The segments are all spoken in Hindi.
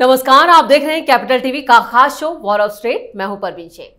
नमस्कार, आप देख रहे हैं कैपिटल टीवी का खास शो वॉर ऑफ स्टेट। मैं हूं परवीन शेख।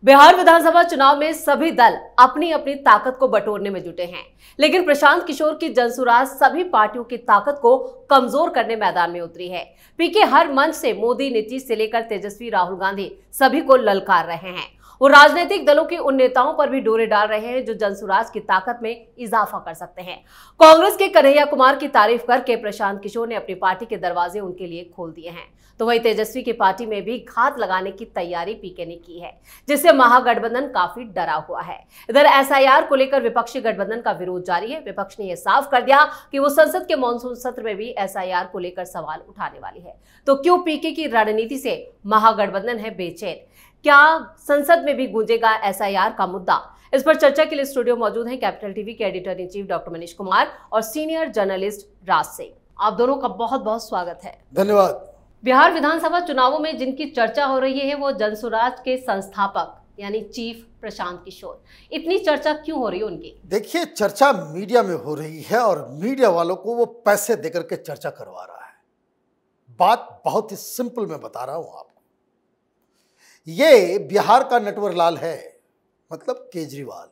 बिहार विधानसभा चुनाव में सभी दल अपनी अपनी ताकत को बटोरने में जुटे हैं, लेकिन प्रशांत किशोर की जनसुराज सभी पार्टियों की ताकत को कमजोर करने मैदान में उतरी है। पीके हर मंच से मोदी, नीतीश से लेकर तेजस्वी, राहुल गांधी सभी को ललकार रहे हैं। वो राजनीतिक दलों के उन नेताओं पर भी डोरे डाल रहे हैं जो जनसुराज की ताकत में इजाफा कर सकते हैं। कांग्रेस के कन्हैया कुमार की तारीफ करके प्रशांत किशोर ने अपनी पार्टी के दरवाजे उनके लिए खोल दिए हैं, तो वही तेजस्वी की पार्टी में भी घात लगाने की तैयारी पीके ने की है, जिससे महागठबंधन काफी डरा हुआ है। इधर एसआईआर को लेकर विपक्षी गठबंधन का विरोध जारी है। विपक्ष ने यह साफ कर दिया कि वो संसद के मॉनसून सत्र में भी एसआईआर को लेकर सवाल उठाने वाली है। तो क्यों पीके की रणनीति से महागठबंधन है बेचैन? क्या संसद में भी गूंजेगा एसआईआर का मुद्दा? इस पर चर्चा के लिए स्टूडियो मौजूद हैं कैपिटल टीवी के editor in chief doctor Manish Kumar और सीनियर जर्नलिस्ट राज सिंह। आप दोनों का बहुत बहुत स्वागत है। धन्यवाद। बिहार विधानसभा चुनावों में जिनकी चर्चा हो रही है वो जनसुराज के संस्थापक यानी चीफ प्रशांत किशोर। इतनी चर्चा क्यों हो रही है उनकी? देखिए, चर्चा मीडिया में हो रही है और मीडिया वालों को वो पैसे देकर के चर्चा करवा रहा है। बात बहुत ही सिंपल मैं बता रहा हूं आपको। ये बिहार का नटवरलाल है, मतलब केजरीवाल।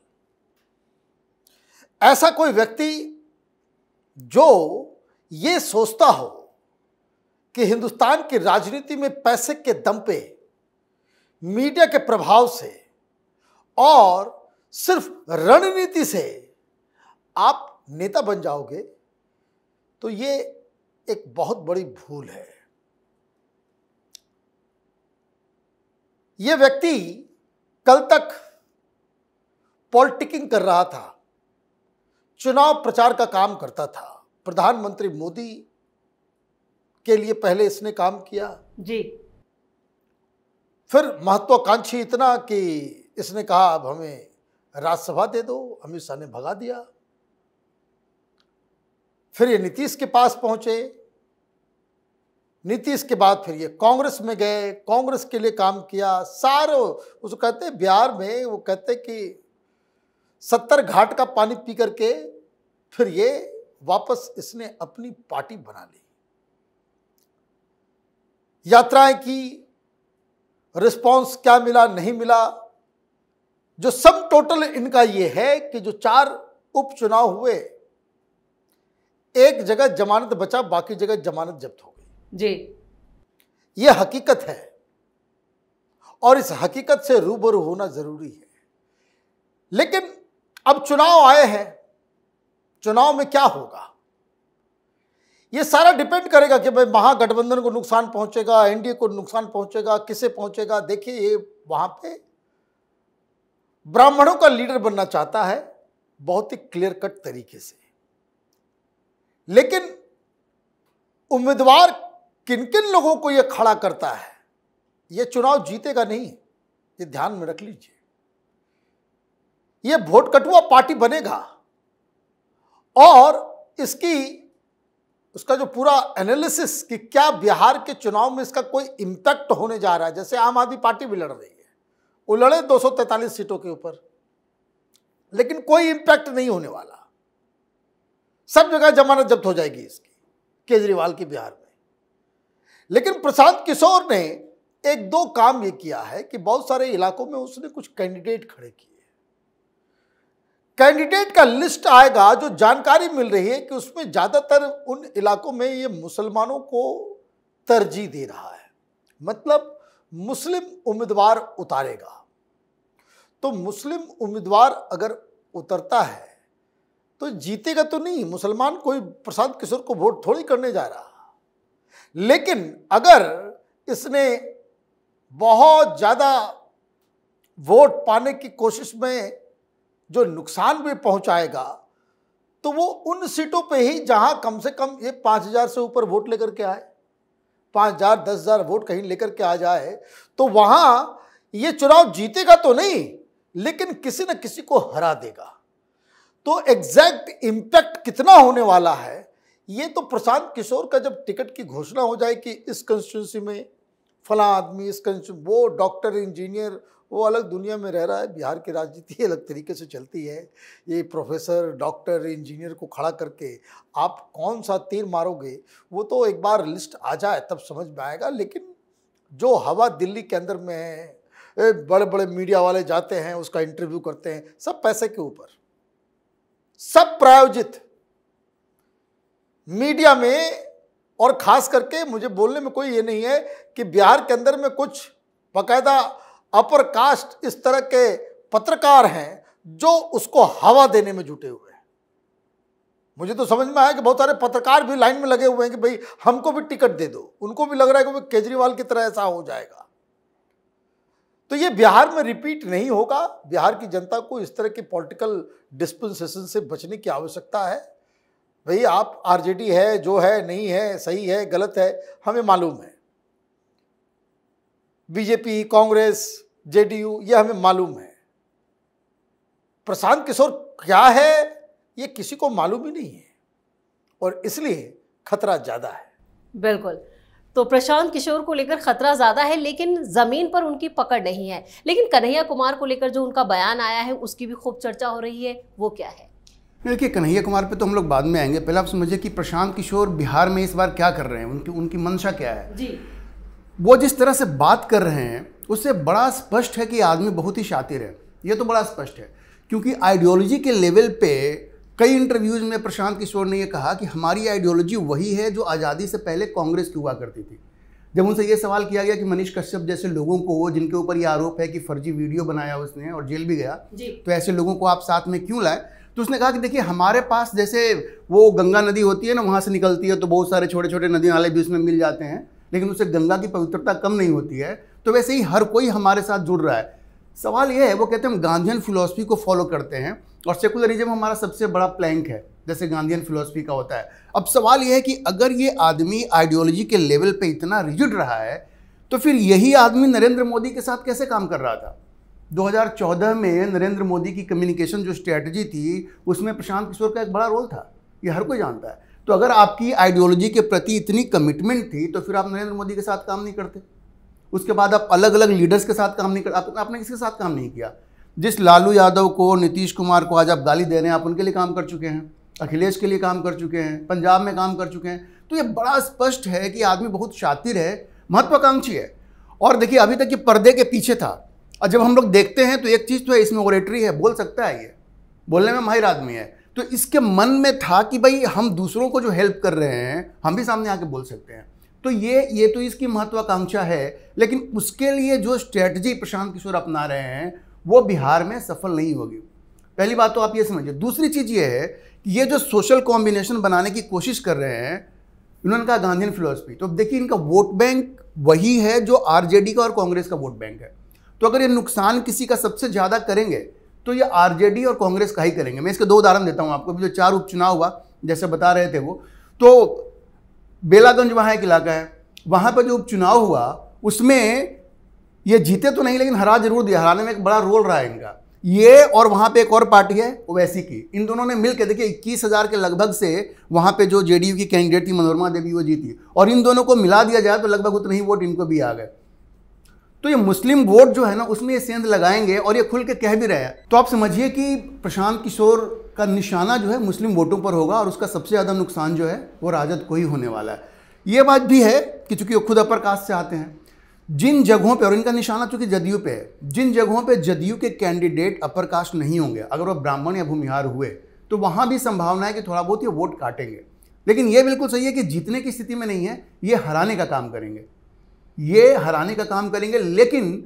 ऐसा कोई व्यक्ति जो ये सोचता हो कि हिंदुस्तान की राजनीति में पैसे के दम पे, मीडिया के प्रभाव से और सिर्फ रणनीति से आप नेता बन जाओगे, तो ये एक बहुत बड़ी भूल है। ये व्यक्ति कल तक पॉलिटिकिंग कर रहा था, चुनाव प्रचार का काम करता था। प्रधानमंत्री मोदी के लिए पहले इसने काम किया जी। फिर महत्वाकांक्षी इतना कि इसने कहा अब हमें राज्यसभा दे दो, अमित शाह ने भगा दिया। फिर ये नीतीश के पास पहुंचे, नीतीश के बाद फिर ये कांग्रेस में गए, कांग्रेस के लिए काम किया। सारे उसको कहते हैं बिहार में, वो कहते हैं कि 70 घाट का पानी पी करके फिर ये वापस इसने अपनी पार्टी बना ली। यात्राएं की, रिस्पांस क्या मिला नहीं मिला, जो सम टोटल इनका ये है कि जो 4 उपचुनाव हुए, एक जगह जमानत बचा, बाकी जगह जमानत जब्त हो गई जी। ये हकीकत है और इस हकीकत से रूबरू होना जरूरी है। लेकिन अब चुनाव आए हैं, चुनाव में क्या होगा ये सारा डिपेंड करेगा कि भाई महागठबंधन को नुकसान पहुंचेगा, एनडीए को नुकसान पहुंचेगा, किसे पहुंचेगा। देखिए, ये वहां पे ब्राह्मणों का लीडर बनना चाहता है बहुत ही क्लियर कट तरीके से, लेकिन उम्मीदवार किन किन लोगों को यह खड़ा करता है, यह चुनाव जीतेगा नहीं, ये ध्यान में रख लीजिए। यह वोट कटुआ पार्टी बनेगा और उसका जो पूरा एनालिसिस कि क्या बिहार के चुनाव में इसका कोई इंपैक्ट होने जा रहा है। जैसे आम आदमी पार्टी भी लड़ रही है, वो लड़े 243 सीटों के ऊपर, लेकिन कोई इंपैक्ट नहीं होने वाला। सब जगह जमानत जब्त हो जाएगी इसकी, केजरीवाल की बिहार में। लेकिन प्रशांत किशोर ने 1-2 काम ये किया है कि बहुत सारे इलाकों में उसने कुछ कैंडिडेट खड़े किए। कैंडिडेट का लिस्ट आएगा, जो जानकारी मिल रही है कि उसमें ज्यादातर उन इलाकों में ये मुसलमानों को तरजीह दे रहा है, मतलब मुस्लिम उम्मीदवार उतारेगा। तो मुस्लिम उम्मीदवार अगर उतरता है तो जीतेगा तो नहीं, मुसलमान कोई प्रशांत किशोर को वोट थोड़ी करने जा रहा। लेकिन अगर इसने बहुत ज्यादा वोट पाने की कोशिश में जो नुकसान भी पहुंचाएगा, तो वो उन सीटों पे ही जहां कम से कम ये 5000 से ऊपर वोट लेकर के आए, 5000 10,000 वोट कहीं लेकर के आ जाए, तो वहां ये चुनाव जीतेगा तो नहीं, लेकिन किसी न किसी को हरा देगा। तो एग्जैक्ट इंपैक्ट कितना होने वाला है, ये तो प्रशांत किशोर का जब टिकट की घोषणा हो जाए कि इस कंस्टिट्यूंसी में फला आदमी, इस कंस्टिट्यूंसी वो डॉक्टर, इंजीनियर वो अलग दुनिया में रह रहा है। बिहार की राजनीति अलग तरीके से चलती है। ये प्रोफेसर, डॉक्टर, इंजीनियर को खड़ा करके आप कौन सा तीर मारोगे, वो तो एक बार लिस्ट आ जाए तब समझ में आएगा। लेकिन जो हवा दिल्ली के अंदर में है, बड़े बड़े मीडिया वाले जाते हैं, उसका इंटरव्यू करते हैं, सब पैसे के ऊपर, सब प्रायोजित मीडिया में। और खास करके मुझे बोलने में कोई ये नहीं है कि बिहार के अंदर में कुछ बाकायदा अपर कास्ट इस तरह के पत्रकार हैं जो उसको हवा देने में जुटे हुए हैं। मुझे तो समझ में आया कि बहुत सारे पत्रकार भी लाइन में लगे हुए हैं कि भाई हमको भी टिकट दे दो। उनको भी लग रहा है कि केजरीवाल की तरह ऐसा हो जाएगा। तो ये बिहार में रिपीट नहीं होगा। बिहार की जनता को इस तरह की पॉलिटिकल डिस्पेंसेशन से बचने की आवश्यकता है। भाई आप आरजेडी है, जो है, नहीं है, सही है, गलत है, हमें मालूम है। बीजेपी, कांग्रेस, जेडीयू, ये हमें मालूम है। प्रशांत किशोर क्या है ये किसी को मालूम ही नहीं है, और इसलिए खतरा ज्यादा है। बिल्कुल। तो प्रशांत किशोर को लेकर खतरा ज्यादा है, लेकिन जमीन पर उनकी पकड़ नहीं है। लेकिन कन्हैया कुमार को लेकर जो उनका बयान आया है उसकी भी खूब चर्चा हो रही है। वो क्या है? देखिए, कन्हैया कुमार पे तो हम लोग बाद में आएंगे। पहले आप समझिए कि प्रशांत किशोर बिहार में इस बार क्या कर रहे हैं, उनकी मंशा क्या है जी। वो जिस तरह से बात कर रहे हैं उससे बड़ा स्पष्ट है कि आदमी बहुत ही शातिर है। ये तो बड़ा स्पष्ट है, क्योंकि आइडियोलॉजी के लेवल पे कई इंटरव्यूज में प्रशांत किशोर ने ये कहा कि हमारी आइडियोलॉजी वही है जो आज़ादी से पहले कांग्रेस की हुआ करती थी। जब उनसे ये सवाल किया गया कि मनीष कश्यप जैसे लोगों को, जिनके ऊपर ये आरोप है कि फर्जी वीडियो बनाया उसने और जेल भी गया, तो ऐसे लोगों को आप साथ में क्यों लाए, तो उसने कहा कि देखिए, हमारे पास जैसे वो गंगा नदी होती है ना, वहाँ से निकलती है तो बहुत सारे छोटे छोटे नदी नाले भी उसमें मिल जाते हैं, लेकिन उससे गंगा की पवित्रता कम नहीं होती है। तो वैसे ही हर कोई हमारे साथ जुड़ रहा है। सवाल ये है, वो कहते हैं हम गांधीयन फिलॉसफी को फॉलो करते हैं और सेकुलरिज्म हमारा सबसे बड़ा प्लैंक है, जैसे गांधीयन फिलॉसफी का होता है। अब सवाल ये है कि अगर ये आदमी आइडियोलॉजी के लेवल पे इतना रिजिड रहा है, तो फिर यही आदमी नरेंद्र मोदी के साथ कैसे काम कर रहा था? 2014 में नरेंद्र मोदी की कम्युनिकेशन जो स्ट्रैटेजी थी, उसमें प्रशांत किशोर का एक बड़ा रोल था, ये हर कोई जानता है। तो अगर आपकी आइडियोलॉजी के प्रति इतनी कमिटमेंट थी, तो फिर आप नरेंद्र मोदी के साथ काम नहीं करते। उसके बाद आप अलग अलग लीडर्स के साथ काम नहीं कर, आपने किसके साथ काम नहीं किया? जिस लालू यादव को, नीतीश कुमार को आज आप गाली दे रहे हैं, आप उनके लिए काम कर चुके हैं, अखिलेश के लिए काम कर चुके हैं, पंजाब में काम कर चुके हैं। तो ये बड़ा स्पष्ट है कि आदमी बहुत शातिर है, महत्वाकांक्षी है। और देखिए, अभी तक ये पर्दे के पीछे था, और जब हम लोग देखते हैं तो एक चीज़ तो है, इसमें ओरेटरी है, बोल सकता है, ये बोलने में माहिर आदमी है। तो इसके मन में था कि भाई हम दूसरों को जो हेल्प कर रहे हैं, हम भी सामने आके बोल सकते हैं। तो ये तो इसकी महत्वाकांक्षा है, लेकिन उसके लिए जो स्ट्रैटेजी प्रशांत किशोर अपना रहे हैं वो बिहार में सफल नहीं होगी। पहली बात तो आप ये समझिए। दूसरी चीज़ ये है कि ये जो सोशल कॉम्बिनेशन बनाने की कोशिश कर रहे हैं, इन्होंने कहा गांधीयन फिलॉसफी, तो देखिए इनका वोट बैंक वही है जो आरजेडी का और कांग्रेस का वोट बैंक है। तो अगर ये नुकसान किसी का सबसे ज़्यादा करेंगे तो ये आरजेडी और कांग्रेस का ही करेंगे। मैं इसके दो उदाहरण देता हूँ आपको। जो 4 उपचुनाव हुआ, जैसे बता रहे थे वो, तो बेलागंज वहाँ एक इलाका है, वहाँ पर जो उपचुनाव हुआ उसमें ये जीते तो नहीं, लेकिन हरा जरूर दिया। हराने में एक बड़ा रोल रहा है इनका। ये और वहाँ पे एक और पार्टी है ओवैसी की, इन दोनों ने मिलकर देखिए 21,000 के लगभग से वहाँ पे जो जेडीयू की कैंडिडेट थी मनोरमा देवी, वो जीती, और इन दोनों को मिला दिया जाए तो लगभग उतने ही वोट इनको भी आ गए। तो ये मुस्लिम वोट जो है ना, उसमें ये सेंध लगाएंगे, और ये खुल के कह भी रहे हैं। तो आप समझिए कि प्रशांत किशोर का निशाना जो है मुस्लिम वोटों पर होगा, और उसका सबसे ज़्यादा नुकसान जो है वो राजद को ही होने वाला है। ये बात भी है कि चूंकि वो खुद अपर कास्ट से आते हैं, जिन जगहों पे, और इनका निशाना चूंकि जदयू पे है, जिन जगहों पे जदयू के कैंडिडेट अपर कास्ट नहीं होंगे, अगर वो ब्राह्मण या भूमिहार हुए, तो वहाँ भी संभावना है कि थोड़ा बहुत ये वोट काटेंगे। लेकिन ये बिल्कुल सही है कि जीतने की स्थिति में नहीं है, ये हराने का काम करेंगे, ये हराने का काम करेंगे। लेकिन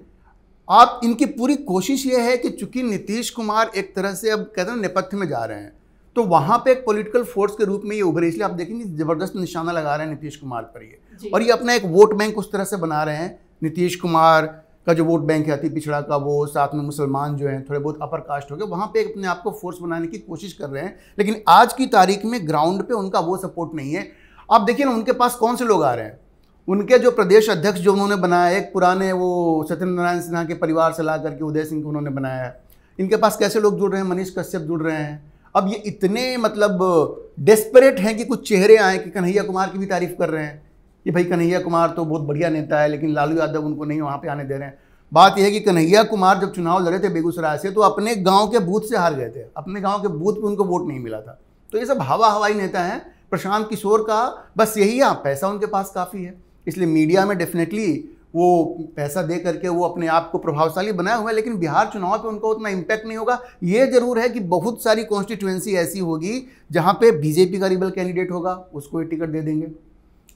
आप इनकी पूरी कोशिश ये है कि चूंकि नीतीश कुमार एक तरह से अब कहते हैं नेपथ्य में जा रहे हैं, तो वहाँ पे एक पॉलिटिकल फोर्स के रूप में ये उभरे। इसलिए आप देखेंगे जबरदस्त निशाना लगा रहे हैं नीतीश कुमार पर ये, और ये अपना एक वोट बैंक उस तरह से बना रहे हैं। नीतीश कुमार का जो वोट बैंक है अति पिछड़ा का, वो साथ में मुसलमान जो हैं थोड़े बहुत अपर कास्ट हो गए, वहाँ पे अपने आप को फोर्स बनाने की कोशिश कर रहे हैं। लेकिन आज की तारीख में ग्राउंड पे उनका वो सपोर्ट नहीं है। आप देखिए ना, उनके पास कौन से लोग आ रहे हैं। उनके जो प्रदेश अध्यक्ष जो उन्होंने बनाया, एक पुराने वो सत्येंद्र नारायण सिन्हा के परिवार से ला करके उदय सिंह को उन्होंने बनाया है। इनके पास कैसे लोग जुड़ रहे हैं, मनीष कश्यप जुड़ रहे हैं। अब ये इतने मतलब डेस्परेट हैं कि कुछ चेहरे आए कि कन्हैया कुमार की भी तारीफ कर रहे हैं कि भाई कन्हैया कुमार तो बहुत बढ़िया नेता है, लेकिन लालू यादव उनको नहीं वहाँ पे आने दे रहे हैं। बात यह है कि कन्हैया कुमार जब चुनाव लड़े थे बेगूसराय से तो अपने गांव के बूथ से हार गए थे, अपने गांव के बूथ पे उनको वोट नहीं मिला था। तो ये सब हवाई नेता हैं। प्रशांत किशोर का बस यही है, पैसा उनके पास काफ़ी है, इसलिए मीडिया में डेफिनेटली वो पैसा दे करके वो अपने आप को प्रभावशाली बनाया हुआ है, लेकिन बिहार चुनाव पे उनका उतना इम्पैक्ट नहीं होगा। ये जरूर है कि बहुत सारी कॉन्स्टिट्यूएंसी ऐसी होगी जहाँ पे बीजेपी का रिबल कैंडिडेट होगा, उसको ही टिकट दे देंगे,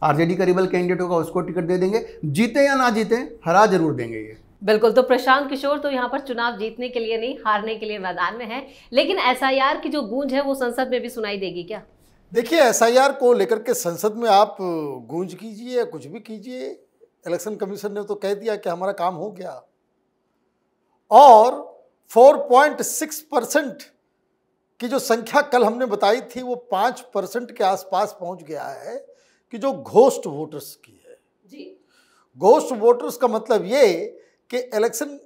आरजेडी का रिबल कैंडिडेट होगा, उसको टिकट दे देंगे, जीते या ना जीते हरा जरूर देंगे ये। बिल्कुल। तो प्रशांत किशोर तो यहाँ पर चुनाव जीतने के लिए नहीं, हारने के लिए मैदान में है, लेकिन एसआईआर की जो गूंज है वो संसद में भी सुनाई देगी क्या? देखिए, एसआईआर को लेकर के संसद में आप गूंज कीजिए, कुछ भी कीजिए, इलेक्शन कमीशन ने तो कह दिया कि हमारा काम हो गया। और 4.6% की जो संख्या कल हमने बताई थी वो 5% के आसपास पहुंच गया है कि जो घोस्ट वोटर्स की है जी। घोस्ट वोटर्स का मतलब ये कि इलेक्शन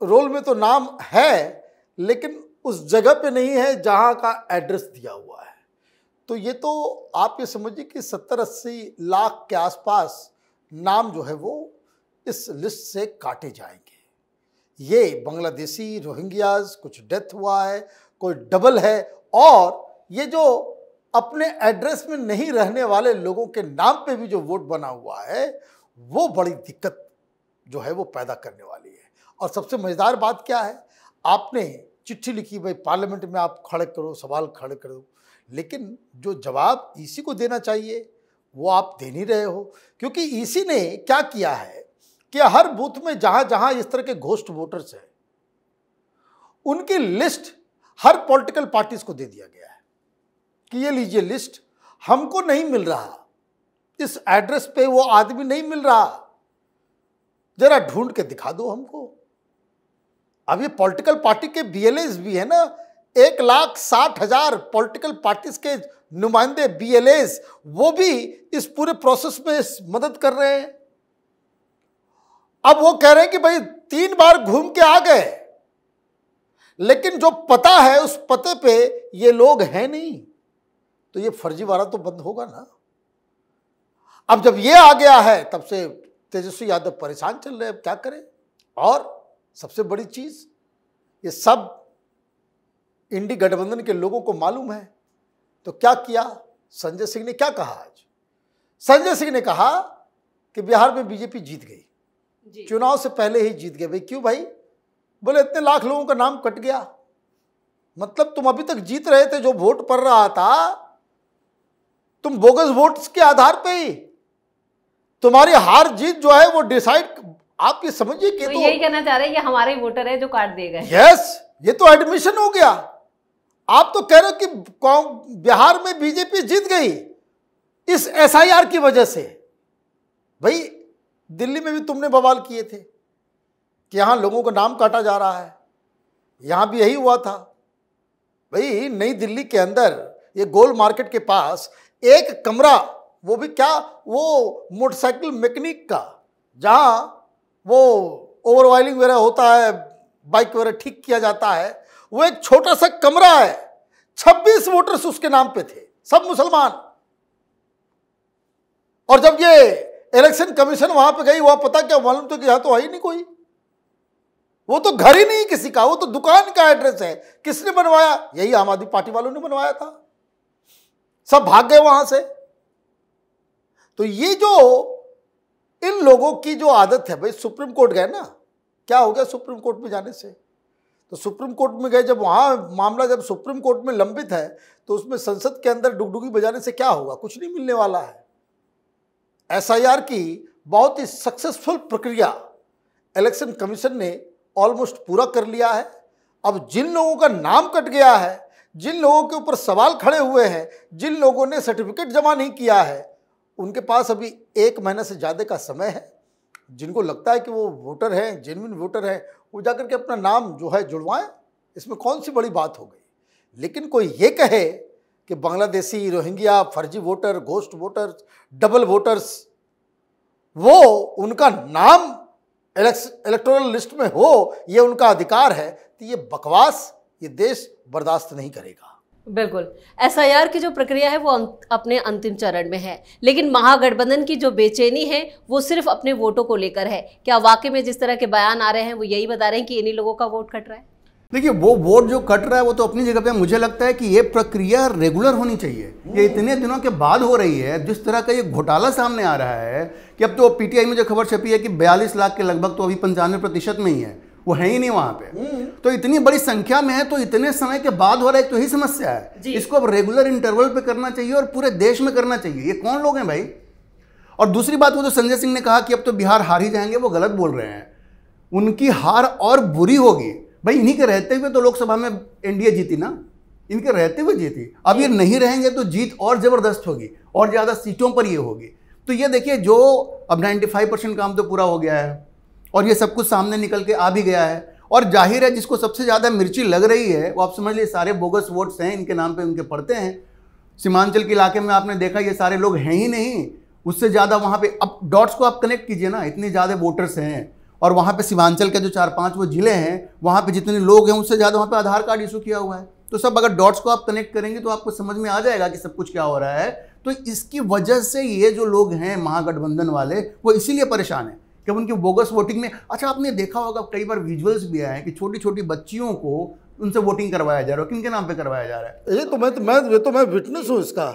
रोल में तो नाम है लेकिन उस जगह पे नहीं है जहां का एड्रेस दिया हुआ है। तो ये तो आप ये समझिए कि 70-80 लाख के आसपास नाम जो है वो इस लिस्ट से काटे जाएंगे। ये बांग्लादेशी, रोहिंग्याज, कुछ डेथ हुआ है, कोई डबल है, और ये जो अपने एड्रेस में नहीं रहने वाले लोगों के नाम पे भी जो वोट बना हुआ है वो बड़ी दिक्कत जो है वो पैदा करने वाली है। और सबसे मज़ेदार बात क्या है, आपने चिट्ठी लिखी, भाई पार्लियामेंट में आप खड़े करो, सवाल खड़े करो, लेकिन जो जवाब ईसी को देना चाहिए वो आप दे नहीं रहे हो। क्योंकि ईसी ने क्या किया है कि हर बूथ में जहां जहां इस तरह के घोस्ट वोटर्स हैं उनकी लिस्ट हर पॉलिटिकल पार्टीज को दे दिया गया है कि ये लीजिए लिस्ट, हमको नहीं मिल रहा, इस एड्रेस पे वो आदमी नहीं मिल रहा, जरा ढूंढ के दिखा दो हमको। अब ये पॉलिटिकल पार्टी के बीएलएस भी है ना, 1,60,000 पॉलिटिकल पार्टीज के नुमाइंदे बीएलएस, वो भी इस पूरे प्रोसेस में मदद कर रहे हैं। अब वो कह रहे हैं कि भाई 3 बार घूम के आ गए, लेकिन जो पता है उस पते पे ये लोग हैं नहीं, तो ये फर्जीवाड़ा तो बंद होगा ना। अब जब ये आ गया है तब से तेजस्वी यादव परेशान चल रहे हैं, अब क्या करें। और सबसे बड़ी चीज, ये सब इंडी गठबंधन के लोगों को मालूम है। तो क्या किया संजय सिंह ने, क्या कहा आज संजय सिंह ने कहा कि बिहार में बीजेपी जीत गई, चुनाव से पहले ही जीत गए। भाई क्यों भाई? बोले इतने लाख लोगों का नाम कट गया, मतलब तुम अभी तक जीत रहे थे, जो वोट पड़ रहा था तुम बोगस वोट्स के आधार पे ही, तुम्हारी हार जीत जो है वो डिसाइड, आप ये समझिए कि तो यही कहना चाह रहे हैं कि हमारे वोटर है जो काट दिए गए। यस, ये तो एडमिशन हो गया। आप तो कह रहे हो कि बिहार में बीजेपी जीत गई इस एसआईआर की वजह से। भाई दिल्ली में भी तुमने बवाल किए थे कि यहां लोगों का नाम काटा जा रहा है, यहां भी यही हुआ था। भाई नई दिल्ली के अंदर ये गोल मार्केट के पास एक कमरा, वो भी क्या, वो मोटरसाइकिल मैकेनिक का, जहां वो ओवर ऑयलिंग वगैरह होता है, बाइक वगैरह ठीक किया जाता है, वो एक छोटा सा कमरा है, 26 वोटर्स उसके नाम पे थे, सब मुसलमान। और जब ये इलेक्शन कमीशन वहां पे गई, वहां पता क्या मालूम था कि यहां तो आई नहीं कोई, वो तो घर ही नहीं किसी का, वो तो दुकान का एड्रेस है। किसने बनवाया? यही आम आदमी पार्टी वालों ने बनवाया था, सब भाग गए वहां से। तो ये जो इन लोगों की जो आदत है, भाई सुप्रीम कोर्ट गए ना, क्या हो गया सुप्रीम कोर्ट में जाने से? तो सुप्रीम कोर्ट में गए, जब वहां मामला जब सुप्रीम कोर्ट में लंबित है तो उसमें संसद के अंदर डुगडुगी बजाने से क्या होगा? कुछ नहीं मिलने वाला है। एसआईआर की बहुत ही सक्सेसफुल प्रक्रिया इलेक्शन कमीशन ने ऑलमोस्ट पूरा कर लिया है। अब जिन लोगों का नाम कट गया है, जिन लोगों के ऊपर सवाल खड़े हुए हैं, जिन लोगों ने सर्टिफिकेट जमा नहीं किया है, उनके पास अभी 1 महीने से ज़्यादा का समय है। जिनको लगता है कि वो वोटर हैं, जेन्युइन वोटर हैं, वो जाकर के अपना नाम जो है जुड़वाएं, इसमें कौन सी बड़ी बात हो गई। लेकिन कोई ये कहे कि बांग्लादेशी, रोहिंग्या, फर्जी voter, ghost voters, double voters, वो उनका नाम इलेक्टोरल लिस्ट में हो, ये उनका अधिकार है, तो ये बकवास ये देश बर्दाश्त नहीं करेगा। बिल्कुल, एसआईआर की जो प्रक्रिया है वो अपने अंतिम चरण में है, लेकिन महागठबंधन की जो बेचैनी है वो सिर्फ अपने वोटों को लेकर है। क्या वाकई में जिस तरह के बयान आ रहे हैं वो यही बता रहे हैं कि इन्हीं लोगों का वोट कट रहा है? देखिए, वो वोट जो कट रहा है वो तो अपनी जगह पे, मुझे लगता है कि ये प्रक्रिया रेगुलर होनी चाहिए। ये इतने दिनों के बाद हो रही है, जिस तरह का ये घोटाला सामने आ रहा है कि अब तो पीटीआई में जो खबर छपी है कि 42 लाख के लगभग तो अभी 95% में ही है, वो है ही नहीं वहां पे। तो इतनी बड़ी संख्या में है, तो इतने समय के बाद हो रहा है, तो यही समस्या है। इसको अब रेगुलर इंटरवल पे करना चाहिए और पूरे देश में करना चाहिए। ये कौन लोग हैं भाई? और दूसरी बात, वो जो संजय सिंह ने कहा कि अब तो बिहार हार ही जाएंगे, वो गलत बोल रहे हैं। उनकी हार और बुरी होगी भाई। इन्हीं के रहते हुए तो लोकसभा में एनडीए जीती ना, इनके रहते हुए जीती। अब ये नहीं रहेंगे तो जीत और जबरदस्त होगी और ज्यादा सीटों पर ये होगी। तो ये देखिए, जो अब 95% काम तो पूरा हो गया है और ये सब कुछ सामने निकल के आ भी गया है। और जाहिर है जिसको सबसे ज्यादा मिर्ची लग रही है वो आप समझ लीजिए सारे बोगस वोट्स हैं, इनके नाम पे उनके पड़ते हैं। सीमांचल के इलाके में आपने देखा ये सारे लोग हैं ही नहीं, उससे ज्यादा वहां पे अब डॉट्स को आप कनेक्ट कीजिए ना, इतने ज्यादा वोटर्स हैं। और वहाँ पे सीमांचल के जो 4-5 वो जिले हैं, वहाँ पे जितने लोग हैं उससे ज़्यादा वहाँ पे आधार कार्ड इशू किया हुआ है। तो सब अगर डॉट्स को आप कनेक्ट करेंगे तो आपको समझ में आ जाएगा कि सब कुछ क्या हो रहा है। तो इसकी वजह से ये जो लोग हैं महागठबंधन वाले, वो इसीलिए परेशान हैं कि उनकी बोगस वोटिंग में, अच्छा आपने देखा होगा कई बार विजुअल्स भी आए हैं कि छोटी छोटी बच्चियों को उनसे वोटिंग करवाया जा रहा है। किनके नाम पर करवाया जा रहा है? ये तो मैं विटनेस हूँ इसका।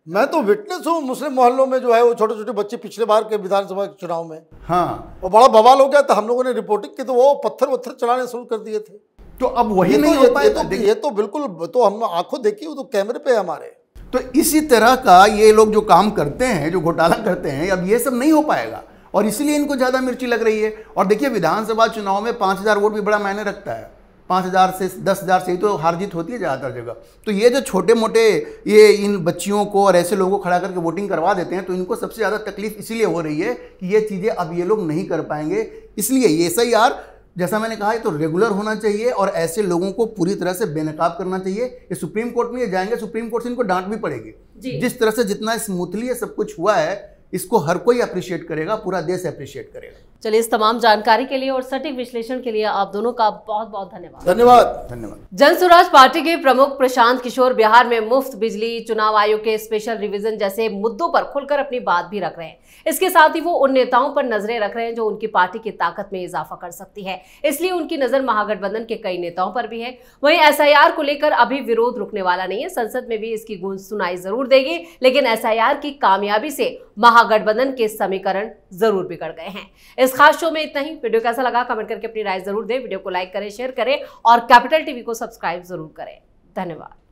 मैं तो विटनेस हूँ। मुस्लिम मोहल्लों में जो है वो छोटे छोटे बच्चे पिछले बार के विधानसभा के चुनाव में, हाँ, और बड़ा बवाल हो गया था। हम लोगों ने रिपोर्टिंग की तो वो पत्थर चलाने शुरू कर दिए थे। तो अब वही नहीं हो पाए। ये तो बिल्कुल, तो हम आंखों देखी, वो तो कैमरे पे है हमारे। तो इसी तरह का ये लोग जो काम करते हैं, जो घोटाला करते हैं, अब ये सब नहीं हो पाएगा और इसलिए इनको ज्यादा मिर्ची लग रही है। और देखिए, विधानसभा चुनाव में 5000 वोट भी बड़ा मायने रखता है। 5000 से 10,000 से ही तो हार जीत होती है ज़्यादातर जगह। तो ये जो छोटे मोटे ये इन बच्चियों को और ऐसे लोगों को खड़ा करके वोटिंग करवा देते हैं, तो इनको सबसे ज़्यादा तकलीफ इसीलिए हो रही है कि ये चीज़ें अब ये लोग नहीं कर पाएंगे। इसलिए ये एसआईआर, जैसा मैंने कहा, तो रेगुलर होना चाहिए और ऐसे लोगों को पूरी तरह से बेनकाब करना चाहिए। ये सुप्रीम कोर्ट में ये जाएंगे, सुप्रीम कोर्ट से इनको डांट भी पड़ेगी। जिस तरह से जितना स्मूथली ये सब कुछ हुआ है, इसको हर कोई अप्रिशिएट करेगा, पूरा देश अप्रिशिएट करेगा। चलिए, इस तमाम जानकारी के लिए और सटीक विश्लेषण के लिए आप दोनों का बहुत बहुत धन्यवाद। धन्यवाद। जनसुराज पार्टी के प्रमुख प्रशांत किशोर बिहार में मुफ्त बिजली, चुनाव आयोग के स्पेशल रिवीजन जैसे मुद्दों पर खुलकर अपनी बात भी रख रहे हैं। इसके साथ ही वो उन नेताओं पर नजरें रख रहे हैं जो उनकी पार्टी की ताकत में इजाफा कर सकती है। इसलिए उनकी नजर महागठबंधन के कई नेताओं पर भी है। वहीं एसआईआर को लेकर अभी विरोध रुकने वाला नहीं है। संसद में भी इसकी गूंज सुनाई जरूर देगी, लेकिन एसआईआर की कामयाबी से महागठबंधन के समीकरण जरूर बिगड़ गए हैं। इस खास शो में इतना ही। वीडियो कैसा लगा कमेंट करके अपनी राय जरूर दें। वीडियो को लाइक करें, शेयर करें और कैपिटल टीवी को सब्सक्राइब जरूर करें। धन्यवाद।